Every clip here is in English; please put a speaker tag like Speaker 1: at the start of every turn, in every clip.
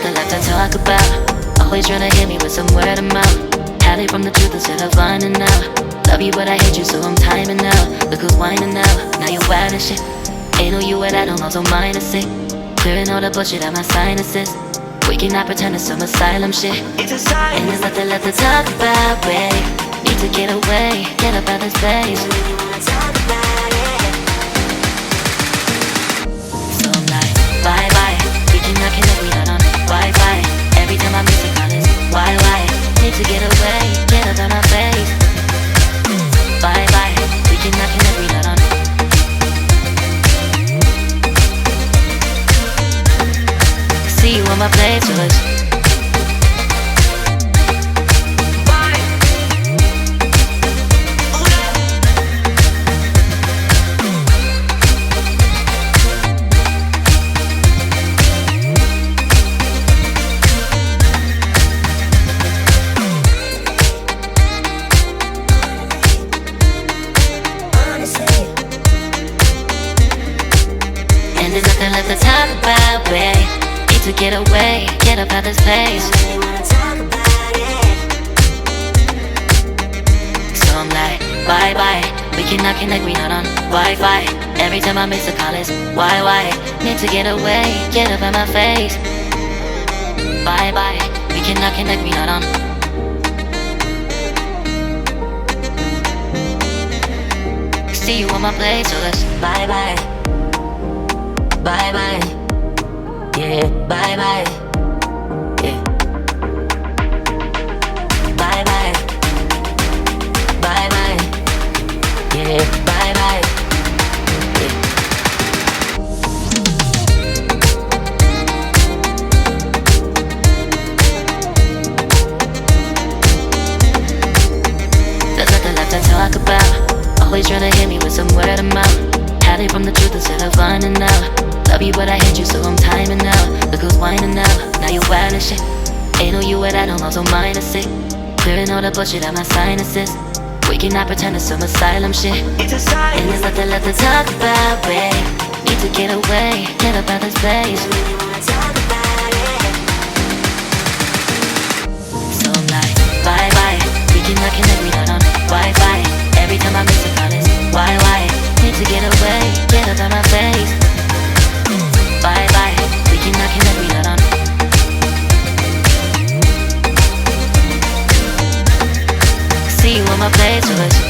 Speaker 1: nothing left to talk about. Always trying to hit me with some word of mouth. Hide it from the truth instead of finding out. Love you but I hate you so I'm timing out. Look who's whining now, now you wild and shit. Ain't no you and I don't know, so mine is sick. Clearing all the bullshit out my sinuses. We cannot pretend it's some asylum shit. It's a sign. And there's nothing left to talk about, babe. Need to get away, get up out this place. So I'm like, bye bye. We cannot connect, we not on Wi-Fi. Every time I miss a call it's why? Need to get away, get up out my face. Bye bye. We cannot connect, we not on. See you on my playlist. And there's nothing left to talk about, babe. Need to get away, get up out this place. So I'm like, bye bye. We cannot connect, we not on Wi-Fi. Every time I miss a call it's why? Need to get away, get up out my face. Bye bye. We cannot connect, we not on. See you on my place, so let's bye bye. Bye bye. Yeah, bye bye. Yeah. Bye bye. Bye bye. Yeah, bye bye. Yeah. There's nothing left to talk about. Always trying to hit me with some word of mouth. Hide it from the truth instead of finding out. Love you but I hate you so I'm timing out. Look who's whining now, now you wild and shit. Ain't no you and I don't know, so mine is sick. Clearing all the bullshit out my sinuses. We cannot pretend it's some asylum shit. It's a sign. And there's nothing left to talk about, babe. Need to get away, get up out this place. So I'm like, bye bye. We cannot connect, we not on Wi-Fi. Every time I miss a call it's why? Need to get away, get up out my face. Bye bye, we cannot connect, we not on. See you on my playlist.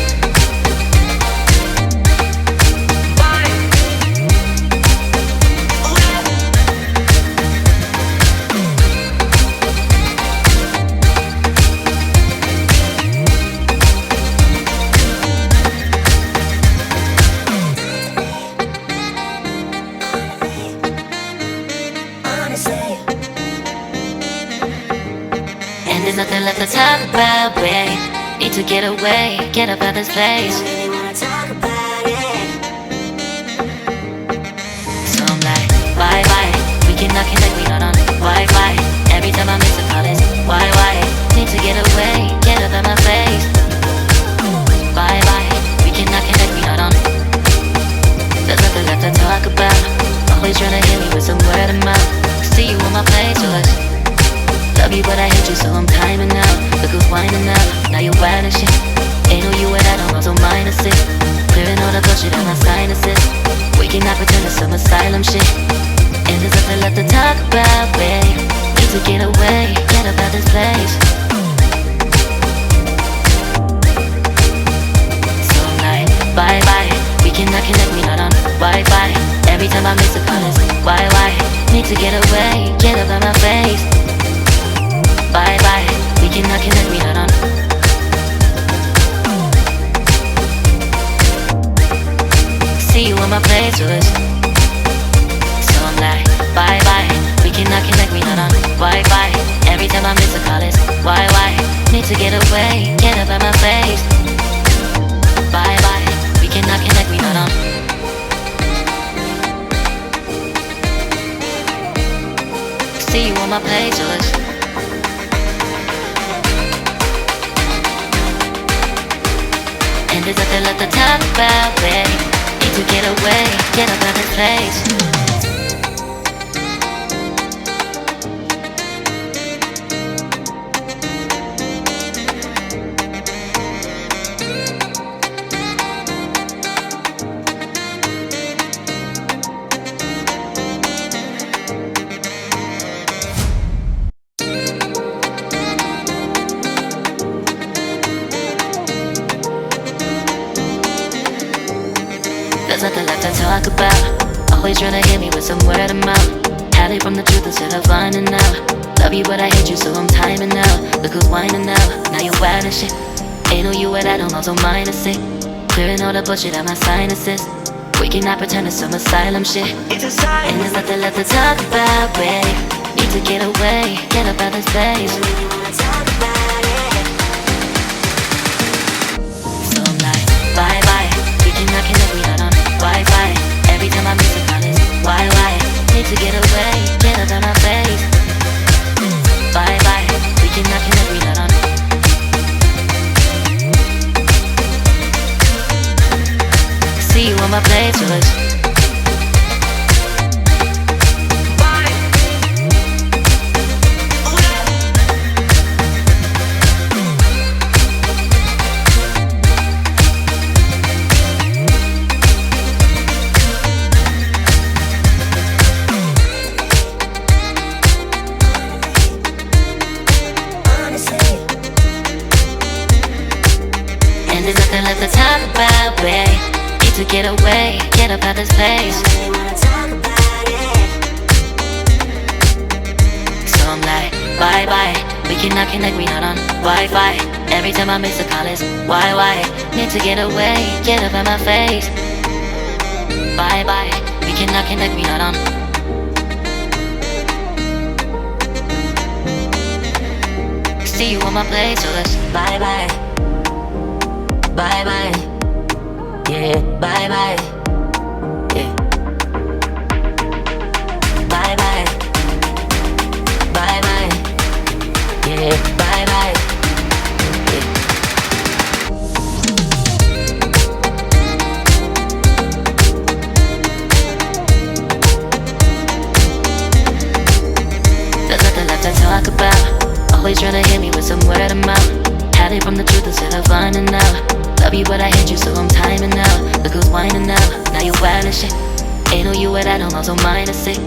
Speaker 1: And there's nothing left to talk about, babe. Need to get away, get up out this place. So I'm like, bye bye. We cannot connect, we not on Wi-Fi. Every time I miss a call it's why? Need to get away, get up out my face. Bye bye. We cannot connect, we not on. There's nothing left to talk about. Always trying to hit me with some word of mouth. See you on my playlist. Love you but I hate you so I'm timing out. Look who's whining now, now you wild and shit. Ain't no you and I don't know, so mine is sick. Clearing all the bullshit out my sinuses. We cannot pretend it's some asylum shit. And there's nothing left to talk about, babe. Need to get away, get up out this place. So I'm like, bye bye. We cannot connect, we not on Wi-Fi. Every time I miss a call it's why? Need to get away, get up out my face. Bye bye, we cannot connect, we not on. See you on my playlist. So I'm like, bye bye, we cannot connect, we not on Wi-Fi. Every time I miss a call it's why? Need to get away, get up out my face. Bye bye, we cannot connect, we not on. See you on my playlist. And there's nothing left to talk about, babe. Need to get away, get up out this place. There's nothing left to talk about. Always trying to hit me with some word of mouth. Hide it from the truth instead of finding out. Love you but I hate you so I'm timing out. Look who's whining now, now you're wild and shit. Ain't no you at I don't know, so mine is sick. Clearing all the bullshit out my sinuses. We cannot pretend it's some asylum shit. And there's nothing left to talk about, babe. Need to get away, get up out this place. So I'm like, bye bye. We cannot connect, we not on Wi-Fi. Every time I miss a call it's why? Need to get away, get up out my face. Bye bye. We cannot connect, we not on. See you on my playlist. And there's nothing left to talk about, babe. Need to get away, get up out this place. So I'm like, bye bye. We cannot connect, we not on Wi-Fi. Every time I miss a call it's why? Need to get away, get up out my face. Bye bye. We cannot connect, we not on. See you on my place, so let's bye bye. Bye bye. Yeah, bye bye. Yeah. Bye bye. Bye bye. Yeah, bye bye. Yeah. There's nothing left to talk about. Always trying to hit me with some word of mouth. Hide it from the truth instead of finding out. Love you but I hate you so I'm timing out. Look who's whining now, now you're wild and shit. Ain't no you at I don't know, so mine is sick.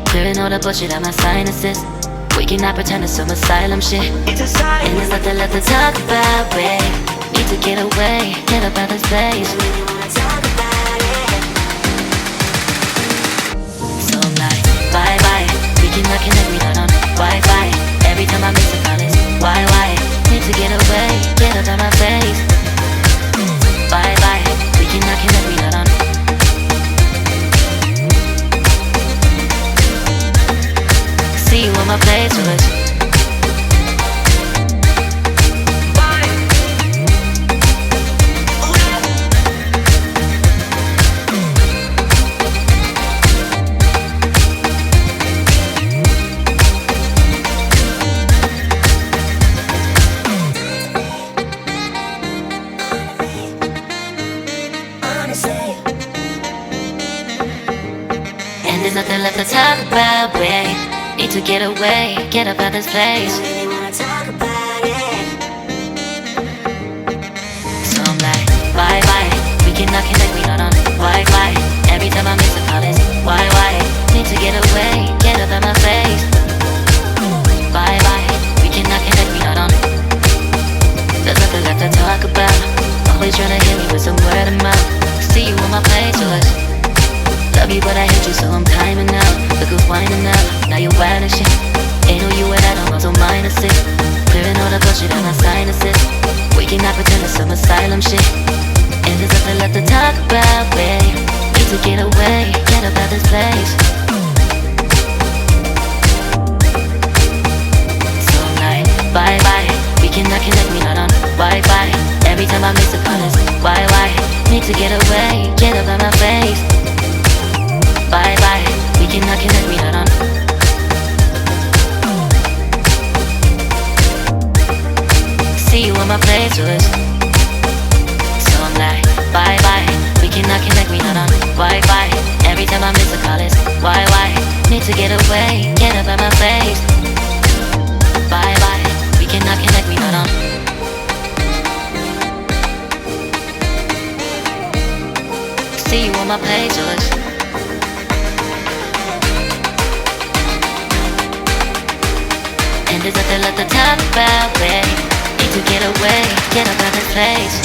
Speaker 1: Clearing all the bullshit out my sinuses. We cannot pretend it's some asylum shit. And there's nothing left to talk about, babe. Need to get away, get up out this place. So I'm like, bye bye. We cannot connect, we not on Wi-Fi. Every time I miss a call it's why? Need to get away, get up out my face. Bye bye. We cannot connect, we not on. See you on my playlist. And there's nothing left to talk about, babe. Need to get away, get up out this place. So I'm like, bye bye. We cannot connect, we not on Wi-Fi. Every time I miss a call it's why? Need to get away, get up out my face. Bye bye. We cannot connect, we not on. There's nothing left to talk about. Always trying to hit me with some word of mouth. See you on my playlist. Love you but I hate you so I'm timing out. Look who's whining now, now you're wild and shit. Ain't no you at I don't know, so mine is sick. Clearing all the bullshit out my sinuses. We cannot pretend it's some asylum shit. And there's nothing left to talk about, babe. Need to get away, get up out this place. So I'm like, bye bye. We cannot connect, we not on Wi-Fi. Every time I miss a call it's why? Need to get away, get up out my face. Bye bye. We cannot connect, we not on. See you on my playlist. So I'm like, bye bye. We cannot connect, we not on Wi-Fi. Every time I miss a call it's why? Need to get away, get up out my face. Bye bye. We cannot connect, we not on. See you on my playlist. And there's nothing left to talk about, babe. Need to get away, get up out this place.